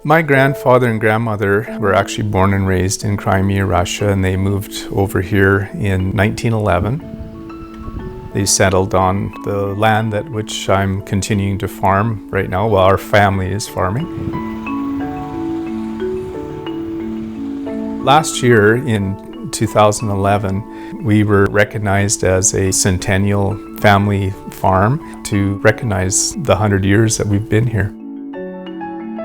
My grandfather and grandmother were actually born and raised in Crimea, Russia, and they moved over here in 1911. They settled on the land at which I'm continuing to farm right now. Well, our family is farming. Last year in 2011, we were recognized as a centennial family farm to recognize the 100 years that we've been here.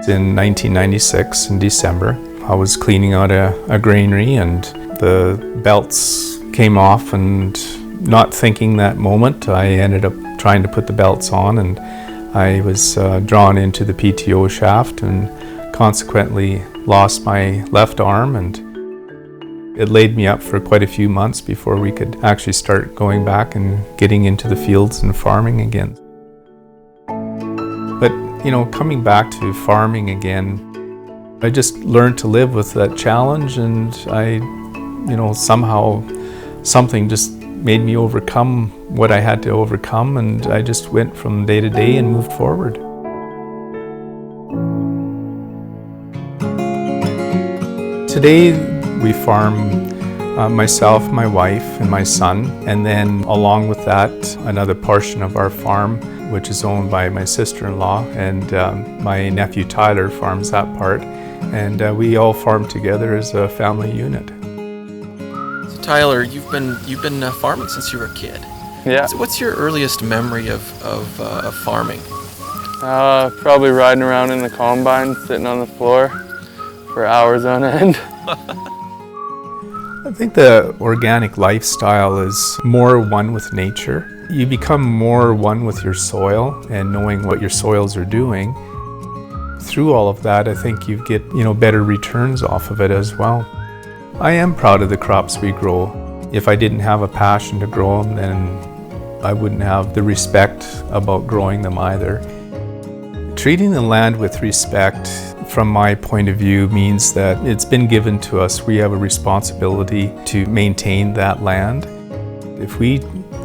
In 1996, in December, I was cleaning out a granary and the belts came off, and not thinking that moment, I ended up trying to put the belts on, and I was drawn into the PTO shaft and consequently lost my left arm, and it laid me up for quite a few months before we could actually start going back and getting into the fields and farming again. But coming back to farming again, I just learned to live with that challenge, and I, somehow something just made me overcome what I had to overcome, and I just went from day to day and moved forward. Today we farm myself, my wife, and my son, and then along with that, another portion of our farm, which is owned by my sister-in-law, and my nephew Tyler farms that part, and we all farm together as a family unit. So Tyler, you've been farming since you were a kid. Yeah. So what's your earliest memory of farming? Probably riding around in the combine, sitting on the floor for hours on end. I think the organic lifestyle is more one with nature. You become more one with your soil and knowing what your soils are doing. Through all of that, I think you get, better returns off of it as well. I am proud of the crops we grow. If I didn't have a passion to grow them, then I wouldn't have the respect about growing them either. Treating the land with respect, from my point of view, means that it's been given to us. We have a responsibility to maintain that land. If we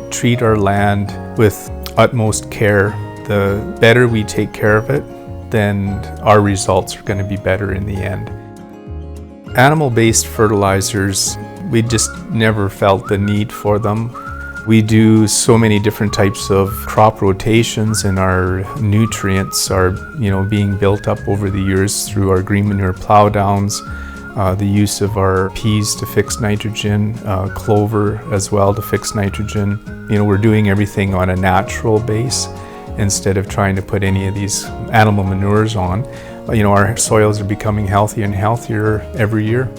treat our land with utmost care, the better we take care of it, then our results are going to be better in the end. Animal-based fertilizers, we just never felt the need for them. We do so many different types of crop rotations, and our nutrients are, being built up over the years through our green manure plow downs, the use of our peas to fix nitrogen, clover as well to fix nitrogen. We're doing everything on a natural base instead of trying to put any of these animal manures on. Our soils are becoming healthier and healthier every year.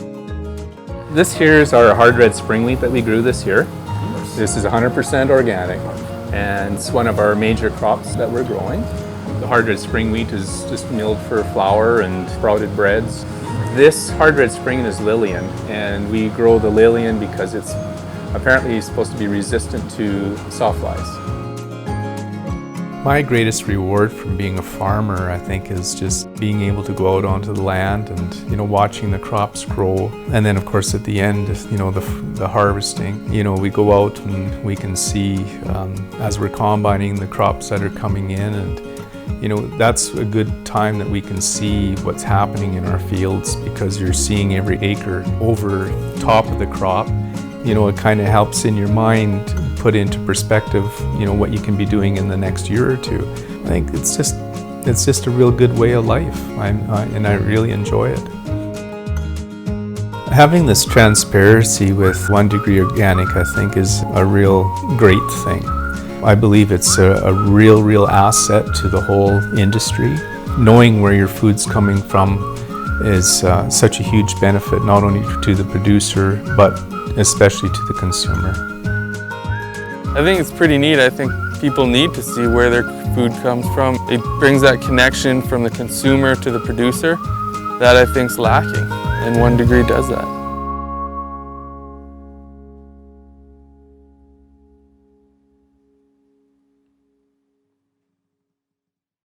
This here is our hard red spring wheat that we grew this year. This is 100% organic, and it's one of our major crops that we're growing. The hard red spring wheat is just milled for flour and sprouted breads. This hard red spring is Lillian, and we grow the Lillian because it's apparently supposed to be resistant to sawflies. My greatest reward from being a farmer, I think, is just being able to go out onto the land and, watching the crops grow. And then, of course, at the end, the harvesting. We go out and we can see, as we're combining the crops that are coming in, and, that's a good time that we can see what's happening in our fields, because you're seeing every acre over top of the crop. It kind of helps in your mind put into perspective, what you can be doing in the next year or two. I think it's just a real good way of life, and I really enjoy it. Having this transparency with 1 Degree Organic, I think, is a real great thing. I believe it's a real asset to the whole industry. Knowing where your food's coming from is such a huge benefit, not only to the producer, but especially to the consumer. I think it's pretty neat. I think people need to see where their food comes from. It brings that connection from the consumer to the producer that I think's lacking, and 1 Degree does that.